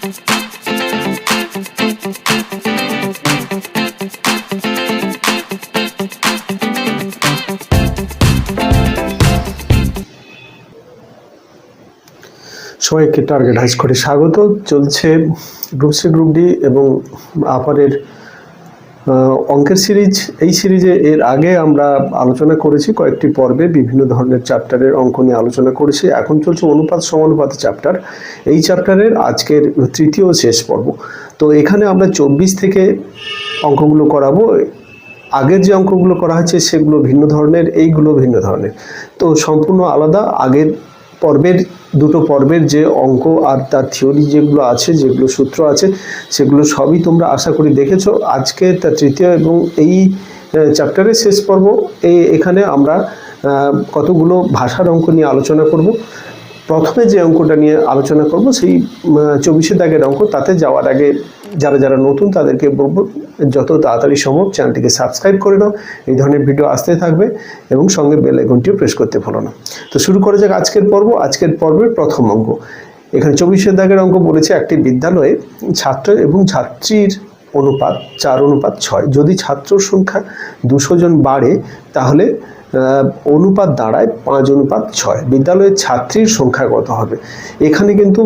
সবাইকে target high স্কোরে স্বাগত। চলছে গ্রুপ সি গ্রুপ ডি এবং আপারের অঙ্কের সিরিজ। এই সিরিজে এর আগে আমরা আলোচনা করেছি কয়েকটি পর্বে বিভিন্ন ধরনের চ্যাপ্টারের অঙ্ক নিয়ে আলোচনা করেছি। এখন চলছে অনুপাত সমানুপাত চ্যাপ্টার। এই চ্যাপ্টারের আজকের তৃতীয় শেষ পর্ব। তো এখানে আমরা 24 থেকে অঙ্কগুলো করাবো। আগের যে অঙ্কগুলো করা হয়েছে সেগুলো ভিন্ন ধরনের, এইগুলো ভিন্ন ধরনের, তো সম্পূর্ণ আলাদা। আগের পর্বের দুটো পর্বের যে অঙ্ক আর তার থিওরি যেগুলো আছে, যেগুলো সূত্র আছে, সেগুলো সবই তোমরা আশা করি দেখেছো। আজকে তার তৃতীয় এবং এই চ্যাপ্টারের শেষ পর্ব। এখানে আমরা কতগুলো ভাষার অঙ্ক নিয়ে আলোচনা করব। প্রথমে যে অঙ্কটা নিয়ে আলোচনা করব সেই 24 দাগের অঙ্ক। তাতে যাওয়ার আগে যারা যারা নতুন তাদেরকে বলবো যত তাড়াতাড়ি সম্ভব চ্যানেলটিকে সাবস্ক্রাইব করে নাও। এই ধরনের ভিডিও আসতে থাকবে এবং সঙ্গে বেল আইকনটিও প্রেস করতে ভুলো না। তো শুরু করা যাক আজকের পর্ব। আজকের পর্বের প্রথম অঙ্ক। এখানে 24 দাগের অঙ্ক বলেছে, একটি বিদ্যালয়ে ছাত্র এবং ছাত্রীর অনুপাত 4:6। যদি ছাত্রর সংখ্যা 200 জন বাড়ে তাহলে অনুপাত দাঁড়ায় 5:6। বিদ্যালয়ের ছাত্রীর সংখ্যা কত হবে? এখানে কিন্তু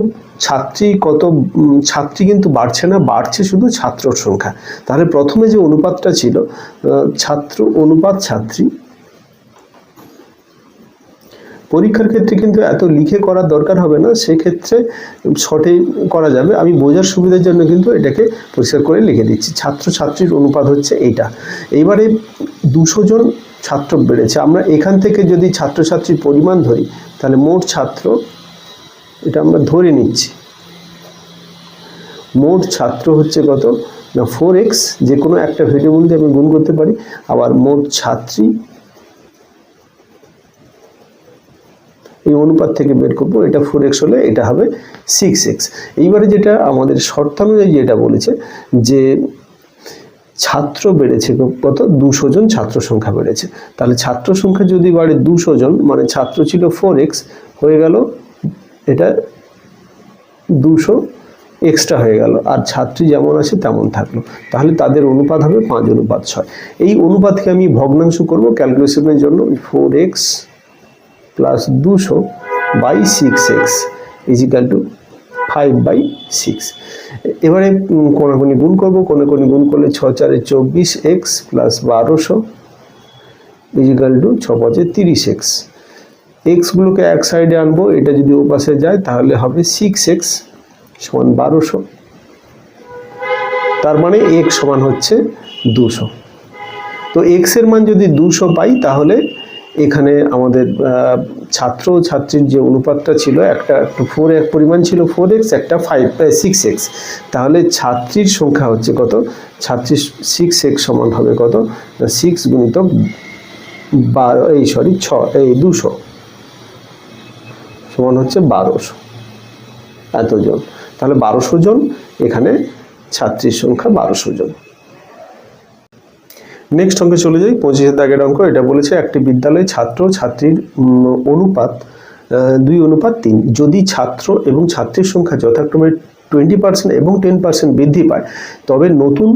ছাত্রী কিন্তু বাড়ছে না, বাড়ছে শুধু ছাত্রর সংখ্যা। তাহলে প্রথমে যে অনুপাতটা ছিল ছাত্র অনুপাত ছাত্রী, পরীক্ষার ক্ষেত্রে কিন্তু এত লিখে করার দরকার হবে না, সেক্ষেত্রে শর্টে করা যাবে। আমি বোঝার সুবিধার জন্য কিন্তু এটাকে পরিষ্কার করে লিখে দিচ্ছি। ছাত্র ছাত্রীর অনুপাত হচ্ছে এইটা। এইবারে 200 জন ছাত্র বেড়েছে। আমরা এখান থেকে যদি ছাত্রছাত্রীর পরিমাণ ধরি তাহলে মোট ছাত্র, এটা আমরা ধরে নিচ্ছি, মোট ছাত্র হচ্ছে কত না 4x। যে কোনো একটা ভেরিয়েবল দিয়ে আমি গুণ করতে পারি। আবার মোট ছাত্রী এই অনুপাত থেকে বের করবো, এটা 4x হলে এটা হবে 6x। এইবারে যেটা আমাদের শর্তানুযায়ী যেটা বলেছে যে ছাত্র বেড়েছে কত, 200 জন ছাত্র সংখ্যা বেড়েছে। তাহলে ছাত্র সংখ্যা যদি বাড়ে 200 জন, মানে ছাত্র ছিল 4x, হয়ে গেল এটা 200 এক্সট্রা হয়ে গেল, আর ছাত্রী যেমন আছে তেমন থাকলো। তাহলে তাদের অনুপাত হবে 5:6। এই অনুপাতকে আমি ভগ্নাংশ করব ক্যালকুলেশনের জন্য। 4x plus 200 by 6x is equal two 5/6। এবারে কোনাকুনি গুণ করবো। কোনাকুনি গুণ করলে 6×4 = 24x plus 1200 is equal two 6×5 = 30x। এক্সগুলোকে এক সাইডে আনবো, এটা যদি ও পাশে যায় তাহলে হবে 6x সমান 1200। তার মানে x সমান হচ্ছে 200। তো x এর মান যদি 200 পাই তাহলে এখানে আমাদের ছাত্র ছাত্রীর যে অনুপাতটা ছিল, একটা 4 এক পরিমাণ ছিল 4x, একটা 6x। তাহলে ছাত্রীর সংখ্যা হচ্ছে কত? ছাত্রীর 6x সমান হবে কত? 6 গুণিতক 200 সমান হচ্ছে 1200 এতজন। তাহলে 1200 জন, এখানে ছাত্রীর সংখ্যা 1200 জন। নেক্সট অঙ্কে চলে যাই। 25 দাগের অঙ্ক। এটা বলেছে একটি বিদ্যালয়ে ছাত্র ছাত্রীর অনুপাত 2:3। যদি ছাত্র এবং ছাত্রীর সংখ্যা যথাক্রমে 20% এবং 10% বৃদ্ধি পায় তবে নতুন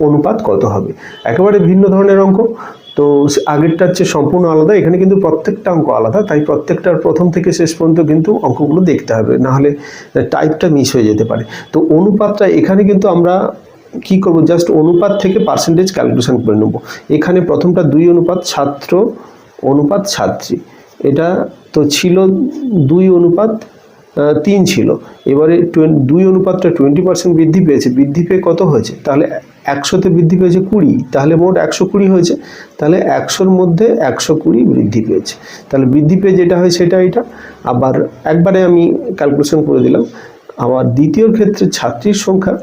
অনুপাত কত হবে? একেবারে ভিন্ন ধরনের অঙ্ক। তো আগেরটার চেয়ে সম্পূর্ণ আলাদা। এখানে কিন্তু প্রত্যেকটা অঙ্ক আলাদা, তাই প্রত্যেকটার প্রথম থেকে শেষ পর্যন্ত কিন্তু অঙ্কগুলো দেখতে হবে, না হলে টাইপটা মিস হয়ে যেতে পারে। তো অনুপাতটা এখানে কিন্তু আমরা কি করব, জাস্ট অনুপাত থেকে পার্সেন্টেজ ক্যালকুলেশন করে নেব। এখানে প্রথমটা 2 অনুপাত ছাত্র অনুপাত ছাত্রী, এটা তো ছিল 2:3 ছিল। এবারে 2 অনুপাতটা 20% বৃদ্ধি পেয়েছে। বৃদ্ধি পেয়ে কত হয়েছে? তাহলে 100তে বৃদ্ধি পেয়েছে 20, তাহলে মোট 120 হয়েছে। তাহলে 100-র মধ্যে 120 বৃদ্ধি পেয়েছে। তাহলে বৃদ্ধি পেয়ে যেটা হয় সেটা এটা। আবার একবারে আমি ক্যালকুলেশন করে দিলাম। আবার দ্বিতীয় ক্ষেত্রে ছাত্রীর সংখ্যা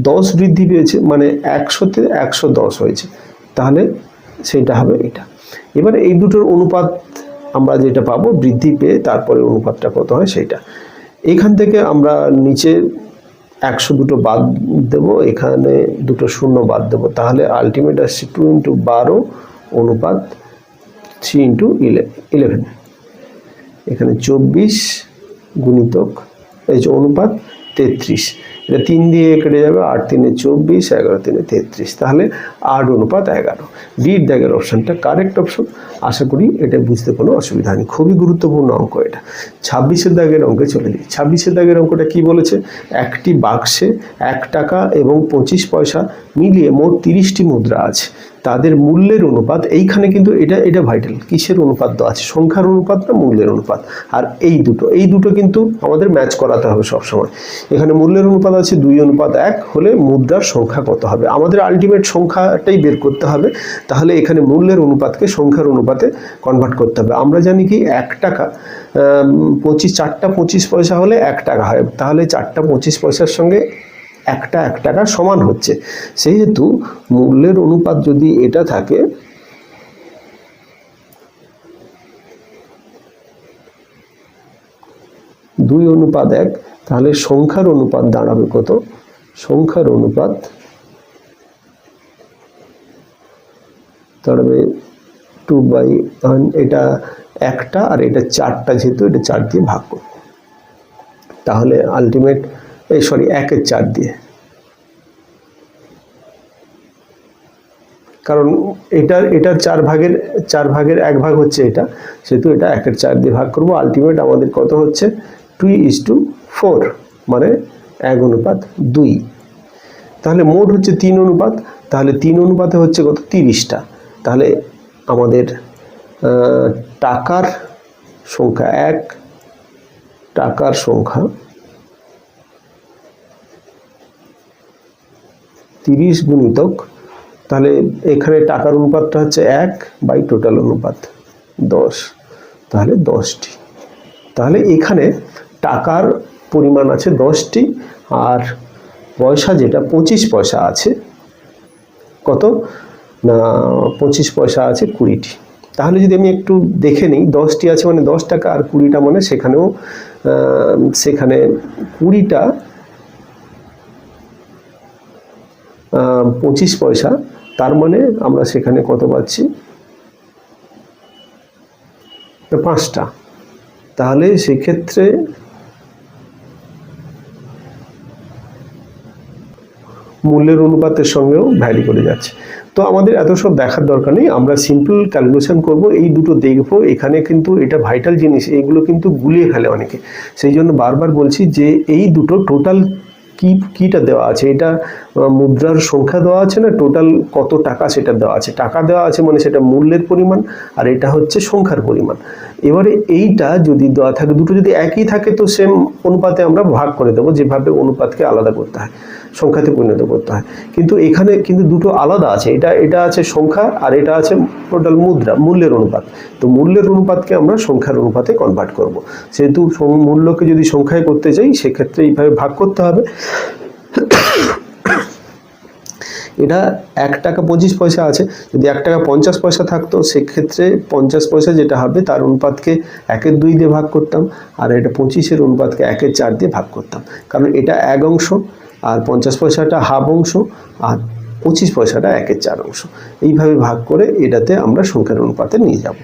10 বৃদ্ধি পেয়েছে, মানে 100তে 110 হয়েছে, তাহলে সেটা হবে এটা। এবারে এই দুটোর অনুপাত আমরা যেটা পাবো বৃদ্ধি পেয়ে, তারপরে অনুপাতটা কত হয় সেটা। এখান থেকে আমরা নিচে 100 দুটো বাদ দেব, এখানে দুটো শূন্য বাদ দেব, তাহলে আলটিমেট আসছে 2×12 অনুপাত 3×11। এখানে 24 গুণিতক এই যে অনুপাত 33, এটা 3 দিয়ে কেটে যাবে, 8 3 24, 11 3 33, তাহলে 8:11। ডির দাগের অপশানটা কারেক্ট অপশন। আশা করি এটা বুঝতে কোনো অসুবিধা নেই, খুবই গুরুত্বপূর্ণ অঙ্ক এটা। 26 দাগের অঙ্কে চলে যাই। 26 দাগের অঙ্কটা কি বলেছে, একটি বাক্সে 1 টাকা এবং 25 পয়সা মিলিয়ে মোট 30টি মুদ্রা আছে, তাদের মূল্যের অনুপাত, এইখানে কিন্তু এটা ভাইটাল, কিসের অনুপাত দেওয়া আছে, সংখ্যার অনুপাত না মূল্যের অনুপাত। আর এই দুটো কিন্তু আমাদের ম্যাচ করাতে হবে সবসময়। এখানে মূল্যের অনুপাত আছে 2:1 হলে মুদ্রার সংখ্যা কত হবে, আমাদের আলটিমেট সংখ্যাটাই বের করতে হবে। তাহলে এখানে মূল্যের অনুপাতকে সংখ্যার অনুপাতে কনভার্ট করতে হবে। আমরা জানি কি 1 টাকা 4টা 25 পয়সা হলে 1 টাকা হয়, তাহলে 4টা 25 পয়সার সঙ্গে 1 টাকা সমান হচ্ছে। সেহেতু মূল্যের অনুপাত যদি এটা থাকে, দুই অনুপাত 1, তাহলে সংখ্যার অনুপাত দাঁড়াবে কত, সংখ্যার অনুপাত দাঁড়াবে 2/1, এটা 1টা আর এটা 4টা, যেহেতু এটা 4 দিয়ে ভাগ করব, তাহলে আলটিমেট 1-এর 4 দিয়ে, কারণ এটার 4 ভাগের 1 ভাগ হচ্ছে এটা, সেহেতু এটা 1-এর 4 দিয়ে ভাগ করব। আলটিমেট আমাদের কত হচ্ছে 2:4, মানে 1:2। তাহলে মোট হচ্ছে 3 অনুপাত, তাহলে 3 অনুপাতে হচ্ছে কত, 30টা। তাহলে আমাদের টাকার সংখ্যা 1, টাকার সংখ্যা 30 গুণিতক, তাহলে এখানে টাকার অনুপাতটা হচ্ছে 1 বাই টোটাল অনুপাত 10, তাহলে 10টি। তাহলে এখানে টাকার পরিমাণ আছে 10টি, আর পয়সা যেটা 25 পয়সা আছে, কত না 25 পয়সা আছে 20টি। তাহলে যদি আমি একটু দেখে নিই, 10টি আছে মানে 10 টাকা, আর 20টা মানে সেখানে 20টা 25 পয়সা, তার মানে আমরা সেখানে কত পাচ্ছি, 5টা। তাহলে সেক্ষেত্রে মূল্যের অনুপাতের সঙ্গেও ভ্যারি করে যাচ্ছে। তো আমাদের এত সব দেখার দরকার নেই, আমরা সিম্পল ক্যালকুলেশন করব, এই দুটো দেখব। এখানে কিন্তু এটা ভাইটাল জিনিস, এইগুলো কিন্তু গুলিয়ে ফেলে অনেকে, সেই জন্য বারবার বলছি যে এই দুটো টোটাল কিটা দেওয়া আছে, এটা মুদ্রার সংখ্যা দেওয়া আছে না টোটাল কত টাকা সেটা দেওয়া আছে, টাকা দেওয়া আছে মানে সেটা মূল্যের পরিমাণ, আর এটা হচ্ছে সংখ্যার পরিমাণ। এবারে এইটা যদি দেওয়া থাকে, দুটো যদি একই থাকে তো সেম অনুপাতে আমরা ভাগ করে দেবো, যেভাবে অনুপাতকে আলাদা করতে হয়, সংখ্যাতে পরিণত করতে হয়। কিন্তু এখানে কিন্তু দুটো আলাদা আছে, এটা আছে সংখ্যা আর এটা আছে টোটাল মূল্যের অনুপাত। তো মূল্যের অনুপাতকে আমরা সংখ্যার অনুপাতে কনভার্ট করব। সেহেতু মূল্যকে যদি সংখ্যায় করতে চাই সেক্ষেত্রে এইভাবে ভাগ করতে হবে। এটা 1 টাকা 25 পয়সা আছে, যদি 1 টাকা 50 পয়সা থাকতো সেক্ষেত্রে 50 পয়সা যেটা হবে তার অনুপাতকে 1/2 দিয়ে ভাগ করতাম, আর এটা 25-এর অনুপাতকে 1/4 দিয়ে ভাগ করতাম, কারণ এটা 1 অংশ, আর 50 পয়সাটা ½ অংশ, আর 25 পয়সাটা 1/4 অংশ। এইভাবে ভাগ করে এটাতে আমরা সংখ্যার অনুপাতে নিয়ে যাব।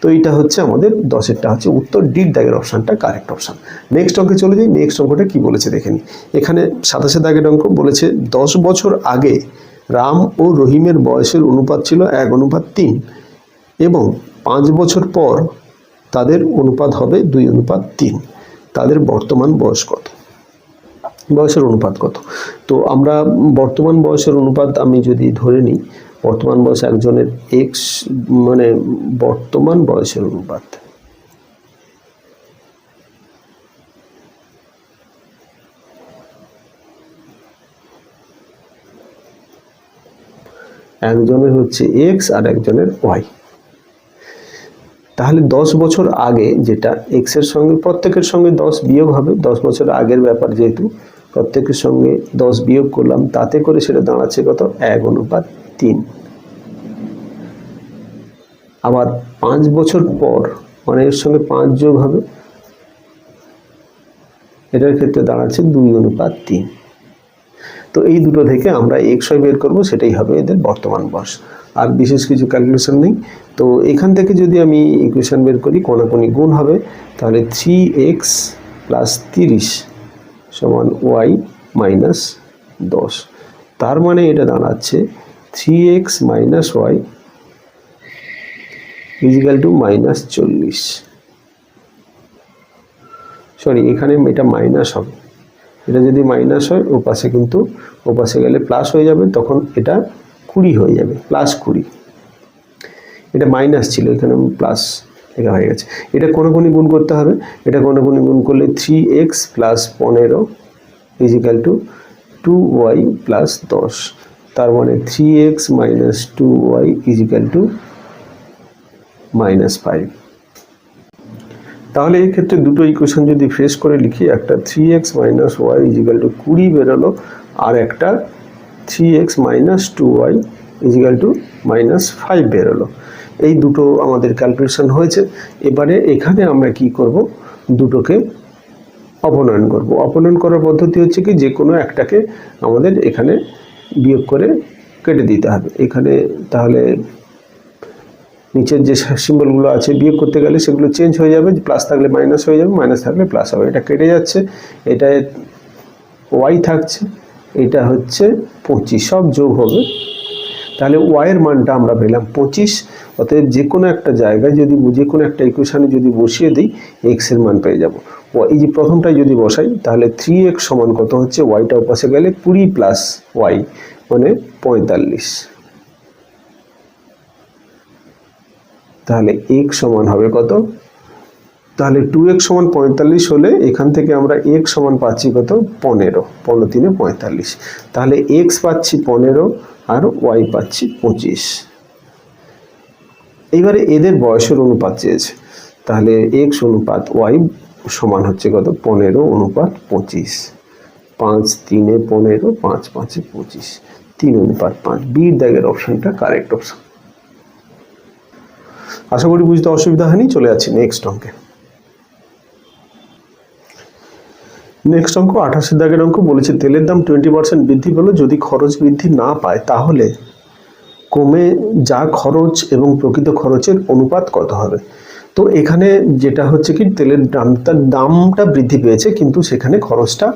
তো এইটা হচ্ছে আমাদের 10-এরটা হচ্ছে উত্তর, ডির দাগের অপশানটা কারেক্ট অপশান। নেক্সট অঙ্কে চলে যাই। নেক্সট অঙ্কটা কি বলেছে দেখে নিই। এখানে 27 দাগের অঙ্ক বলেছে 10 বছর আগে রাম ও রহিমের বয়সের অনুপাত ছিল 1:3 এবং 5 বছর পর তাদের অনুপাত হবে 2:3। তাদের বর্তমান বয়স কত, বয়সের অনুপাত কত। তো আমরা বর্তমান বয়সের অনুপাত আমি যদি ধরে নিই, বর্তমান বয়স একজনের এক্স, মানে বর্তমান বয়সের অনুপাত একজনের হচ্ছে এক্স আর একজনের ওয়াই। তাহলে 10 বছর আগে যেটা এক্স এর সঙ্গে প্রত্যেকের সঙ্গে 10 বিয়োগ হবে, 10 বছর আগের ব্যাপার যেহেতু প্রত্যেকের সঙ্গে 10 বিয়োগ করলাম, তাতে করে সেটা দাঁড়াচ্ছে কত, 1:3। আবার 5 বছর পর মানে এর সঙ্গে 5 যোগ হবে, এটার ক্ষেত্রে দাঁড়াচ্ছে 2:3। তো এই দুটো থেকে আমরা এক্স বের করব, সেটাই হবে এদের বর্তমান বয়স, আর বিশেষ কিছু ক্যালকুলেশন নেই। তো এখান থেকে যদি আমি ইকুয়েশন বের করি, কোনাকুনি গুণ হবে, তাহলে 3x + 30 সমান ওয়াই মাইনাস 10। তার মানে এটা দাঁড়াচ্ছে 3x minus Y is equal two minus 40। Sorry, এখানে এটা মাইনাস হবে, এটা যদি মাইনাস হয় ওপাশে কিন্তু ওপাশে গেলে প্লাস হয়ে যাবে, তখন এটা 20 হয়ে যাবে, প্লাস 20। এটা মাইনাস ছিল, এখানে প্লাস লেখা হয়ে গেছে। এটা কোণে গুণ করতে হবে, এটা কোণে গুণ করলে 3x plus 15 is equal two 2y plus 10। তার মানে 3x minus 2y is equal two minus 5। তাহলে এই ক্ষেত্রে দুটো ইকুয়েশন যদি ফ্রেশ করে লিখি, একটা 3x minus Y is equal two 20 বেরোলো, আর একটা 3x minus 2y is equal two minus 5 বেরোলো। এই দুটো আমাদের ক্যালকুলেশন হয়েছে। এবারে এখানে আমরা কি করব, দুটোকে অপনয়ন করব। অপনয়ন করার পদ্ধতি হচ্ছে কি, যে কোনো একটাকে আমাদের এখানে বিয়োগ করে কেটে দিতে হবে। এখানে তাহলে নিচের যে সিম্বলগুলো আছে বিয়োগ করতে গেলে সেগুলো চেঞ্জ হয়ে যাবে, প্লাস থাকলে মাইনাস হয়ে যাবে, মাইনাস থাকলে প্লাস হবে। এটা কেটে যাচ্ছে, এটা ওয়াই থাকছে, এটা হচ্ছে 25, সব যোগ হবে। তাহলে ওয়াইয়ের মানটা আমরা পেলাম 25। অতএব যে কোনো একটা জায়গায় যদি যে কোনো একটা ইকুয়েশনে যদি বসিয়ে দিই, এক্স এর মান পেয়ে যাব। এই যে প্রথমটাই যদি বসাই, তাহলে 3x সমান কত হচ্ছে, ওয়াইটা ওপাশে গেলে 20 প্লাস ওয়াই মানে 45। তাহলে x সমান হবে কত, তাহলে 2x সমান 45 হলে এখান থেকে আমরা x সমান পাচ্ছি কত, 15, 15 3 45। তাহলে x পাচ্ছি 15 আর y পাচ্ছি 25। এইবারে এদের বয়সের অনুপাত চেয়েছে, তাহলে x অনুপাত y সমান হচ্ছে কত, 15 অনুপাত 25। 5 3 15, 5 5 25, 3 অনুপাত 5। বির দাগের অপশনটা কারেক্ট অপশন। আশা করি বুঝতে অসুবিধা হয়নি। চলে যাচ্ছি নেক্সট অঙ্কে। নেক্সট অঙ্ক 28 দাগের অঙ্ক বলেছে, তেলের দাম 20% বৃদ্ধি পেল, যদি খরচ বৃদ্ধি না পায় তাহলে কমে যা খরচ এবং প্রকৃত খরচের অনুপাত কত হবে। তো এখানে যেটা হচ্ছে কি, তেলের দামটা বৃদ্ধি পেয়েছে কিন্তু সেখানে খরচটা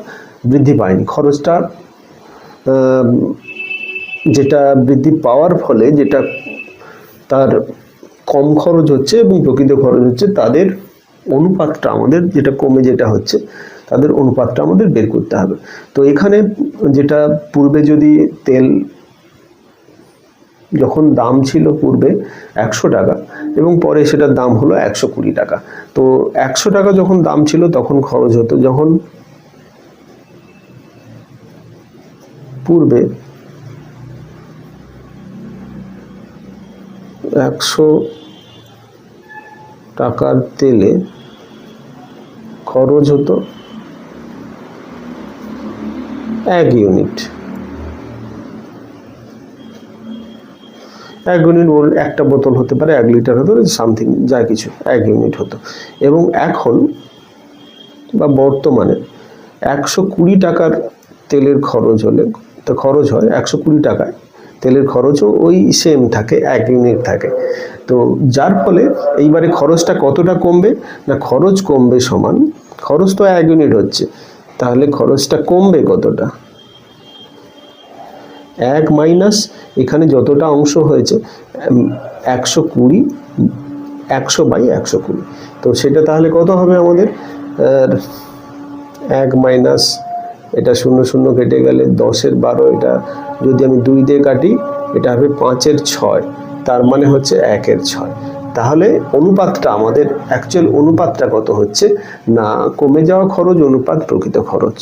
বৃদ্ধি পায়নি। খরচটা যেটা বৃদ্ধি পাওয়ার ফলে যেটা তার কম খরচ হচ্ছে এবং প্রকৃত খরচ হচ্ছে, তাদের অনুপাতটা আমাদের, যেটা কমে যেটা হচ্ছে তাদের অনুপাতটা আমাদের বের করতে হবে। তো এখানে যেটা পূর্বে যদি তেল যখন দাম ছিল পূর্বে 100 টাকা এবং পরে সেটার দাম হলো 120 টাকা। তো 100 টাকা যখন দাম ছিল তখন খরচ হতো, যখন পূর্বে 100 টাকার তেলে খরচ হতো 1 ইউনিট। 1 ইউনিট একটা বোতল হতে পারে, 1 লিটার হতে পারে, সামথিং যা কিছু 1 ইউনিট হতো। এবং এখন বা বর্তমানে 120 টাকার তেলের খরচ হলে, তো খরচ হয় 120 টাকায়, তেলের খরচও ওই সেম থাকে, 1 ইউনিট থাকে। তো যার ফলে এইবারে খরচটা কতটা কমবে না, খরচ কমবে সমান, খরচ তো 1 ইউনিট হচ্ছে, তাহলে খরচটা কমবে কতটা, 1 মাইনাস এখানে যতটা অংশ হয়েছে 120, 100/120। তো সেটা তাহলে কত হবে আমাদের, 1 মাইনাস এটা 0 0 কেটে গেলে 10 এর 12, এটা যদি আমি 2 দিয়ে কাটি এটা হবে 5 এর 6, তার মানে হচ্ছে 1 এর 6। তাহলে অনুপাতটা আমাদের, অ্যাকচুয়াল অনুপাতটা কত হচ্ছে না, কমে যাওয়া খরচ অনুপাত প্রকৃত খরচ।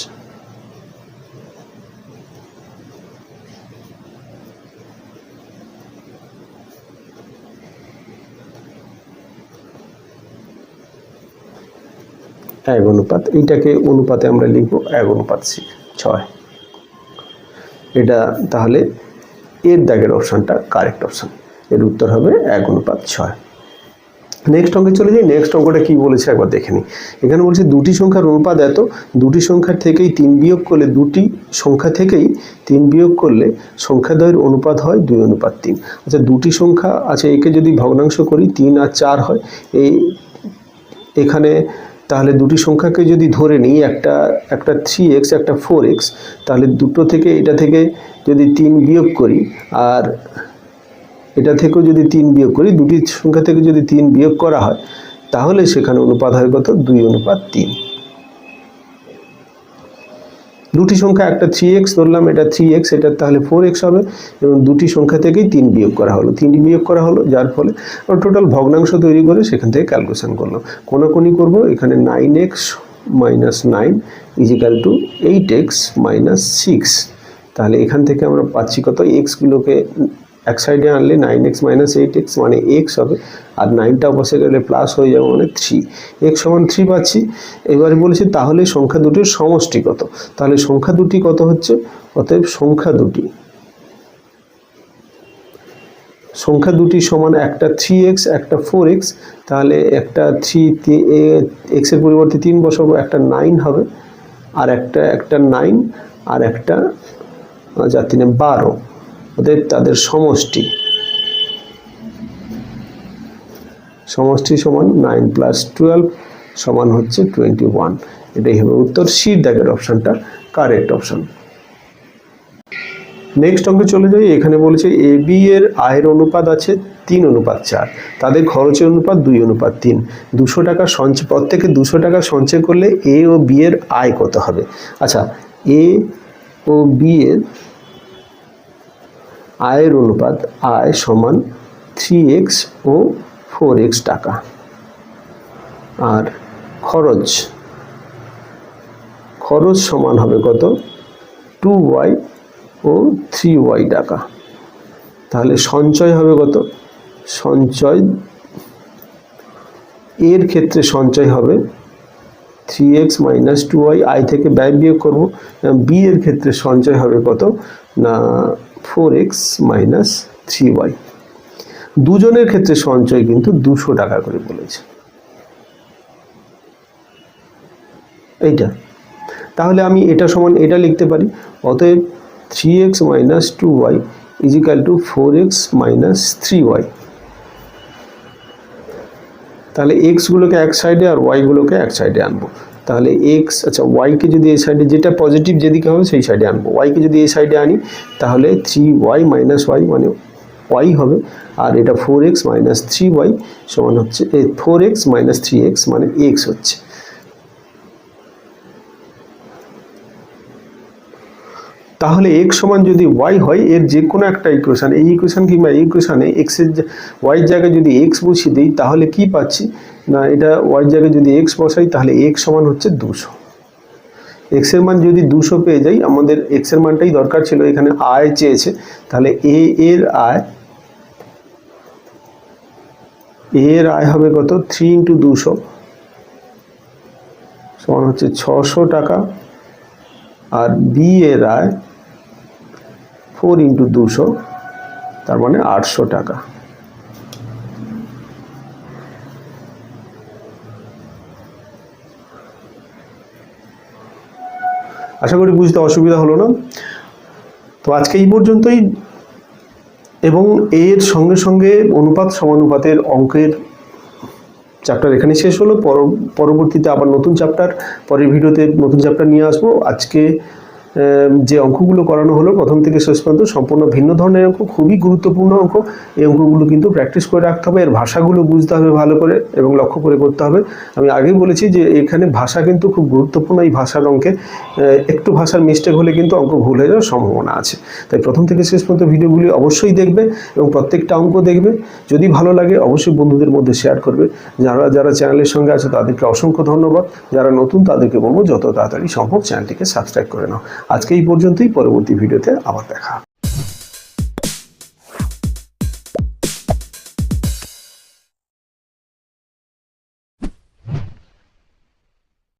এক অনুপাত, এইটাকে অনুপাতে আমরা লিখব 1:6। এটা তাহলে এর দাগের অপশনটা কারেক্ট অপশন, এর উত্তর হবে 1:6। নেক্সট অঙ্কে চলে যাই। নেক্সট অঙ্কটা কি বলেছে একবার দেখে নিই। এখানে বলছে দুটি সংখ্যার অনুপাত এত, দুটি সংখ্যার থেকেই 3 বিয়োগ করলে, দুটি সংখ্যা থেকেই 3 বিয়োগ করলে সংখ্যাদ্বয়ের অনুপাত হয় 2:3। আচ্ছা, দুটি সংখ্যা আছে, একে যদি ভগ্নাংশ করি 3 আর 4 হয়। এখানে তাহলে দুটি সংখ্যাকে যদি ধরে নিই, একটা 3x একটা 4x, তাহলে দুটো থেকে এটা থেকে যদি 3 বিয়োগ করি আর এটা থেকেও যদি 3 বিয়োগ করি, দুটি সংখ্যা থেকে যদি 3 বিয়োগ করা হয় তাহলে সেখানে অনুপাত হয় কত? 2:3। দুটি সংখ্যা, একটা 3x ধরলাম, এটা 3x, এটা তাহলে 4x হবে, এবং দুটি সংখ্যা থেকেই 3 বিয়োগ করা হলো, 3 বিয়োগ করা হলো, যার ফলে টোটাল ভগ্নাংশ তৈরি করে সেখান থেকে ক্যালকুলেশন করলাম। কোনাকুনি করব, এখানে 9x - 9 = 8x - 6। তাহলে এখান থেকে আমরা পাচ্ছি কত? এক্সগুলোকে এক সাইডে আনলে 9x - 8x মানে x হবে, আর 9টা অপোসে গেলে প্লাস হয়ে যাবে মানে 3, x = 3 পাচ্ছি। এবারে বলেছি তাহলে সংখ্যা দুটির সমষ্টি কত? তাহলে সংখ্যা দুটি কত হচ্ছে? অতএব সংখ্যা দুটি সমান, একটা 3x একটা 4x, তাহলে একটা 3x এর পরিবর্তে 3 বসাবো, একটা 9 হবে, আর একটা 9 আর একটা 4 3 12। অতএব তাদের সমষ্টি সমান 9 + 12 সমান হচ্ছে 21। এটাই হবে উত্তর। সি দাগের অপশনটা কারেক্ট অপশন। নেক্সট অঙ্কে চলে যাই। এখানে বলেছে এ বি এর আয়ের অনুপাত আছে 3:4, তাদের খরচের অনুপাত 2:3। 200 টাকা সঞ্চয়, প্রত্যেকে 200 টাকা সঞ্চয় করলে এ ও বি এর আয় কত হবে? আচ্ছা, এ ও বি এর আয়ের অনুপাত, আয় সমান 3x ও 4x টাকা, আর খরচ সমান হবে কত? 2y ও 3y টাকা। তাহলে সঞ্চয় হবে কত? সঞ্চয় এর ক্ষেত্রে সঞ্চয় হবে 3x - 2y, আয় থেকে ব্যয় বিয়োগ করব। বি এর ক্ষেত্রে সঞ্চয় হবে কত? না 4x - 3y। দুজনের ক্ষেত্রে সঞ্চয় কিন্তু 200 টাকা করে বলেছে এইটা। তাহলে আমি এটা সমান এটা লিখতে পারি। অতএব 3x - 2y = 4x - 3y। তাহলে x গুলোকে এক সাইডে আর y গুলোকে এক সাইডে আনবো। তাহলে x, আচ্ছা y কে যদি এই সাইডে, যেটা পজিটিভ যেদিকে হবে সেই সাইডে আনবো, y কে যদি এই সাইডে আনি তাহলে 3y - y মানে y হবে, আর এটা 4x - 3y সমান হচ্ছে 4x - 3x মানে x হচ্ছে। তাহলে x সমান যদি y হয়, এর যে কোনো একটা ইকুয়েশন, এই ইকুয়েশন কিংবা এই ইকুয়েশনে x এর y এর জায়গায় যদি x বসিয়ে দিই তাহলে কি পাচ্ছি না, এটা y এর জায়গায় যদি x বসাই তাহলে x সমান হচ্ছে 200। x এর মান যদি 200 পেয়ে যাই, আমাদের x এর মানটাই দরকার ছিল, এখানে আয় চেয়েছে, তাহলে a এর আয় হবে কত? 3 × 200 সমান হচ্ছে 600 টাকা, আর বি এর আয় 4 × 200 তার মানে 800 টাকা। আশা করি বুঝতে অসুবিধা হলো না। তো আজকে এই পর্যন্তই, এবং এর সঙ্গে সঙ্গে অনুপাত সমানুপাতের অঙ্কের চ্যাপ্টার এখানে শেষ হলো। পরবর্তীতে আবার নতুন চ্যাপ্টার, পরের ভিডিওতে নতুন চ্যাপ্টার নিয়ে আসবো। আজকে যে অঙ্কগুলো করানো হলো প্রথম থেকে শেষ পর্যন্ত সম্পূর্ণ ভিন্ন ধরনের অঙ্ক, খুবই গুরুত্বপূর্ণ অঙ্ক। এই অঙ্কগুলো কিন্তু প্র্যাকটিস করে রাখতে হবে, এর ভাষাগুলো বুঝতে হবে ভালো করে এবং লক্ষ্য করে করতে হবে। আমি আগেই বলেছি যে এখানে ভাষা কিন্তু খুব গুরুত্বপূর্ণ। এই ভাষার অঙ্কে একটু ভাষার মিস্টেক হলে কিন্তু অঙ্ক ভুল হয়ে যাওয়ার সম্ভাবনা আছে। তাই প্রথম থেকে শেষ পর্যন্ত ভিডিওগুলি অবশ্যই দেখবে এবং প্রত্যেকটা অঙ্ক দেখবে। যদি ভালো লাগে অবশ্যই বন্ধুদের মধ্যে শেয়ার করবে। যারা চ্যানেলের সঙ্গে আছে তাদেরকে অসংখ্য ধন্যবাদ, যারা নতুন তাদেরকে বলবো যত তাড়াতাড়ি সম্ভব চ্যানেলটিকে সাবস্ক্রাইব করে নাও। আজকে এই পর্যন্তই, পরবর্তী ভিডিওতে আবার দেখা।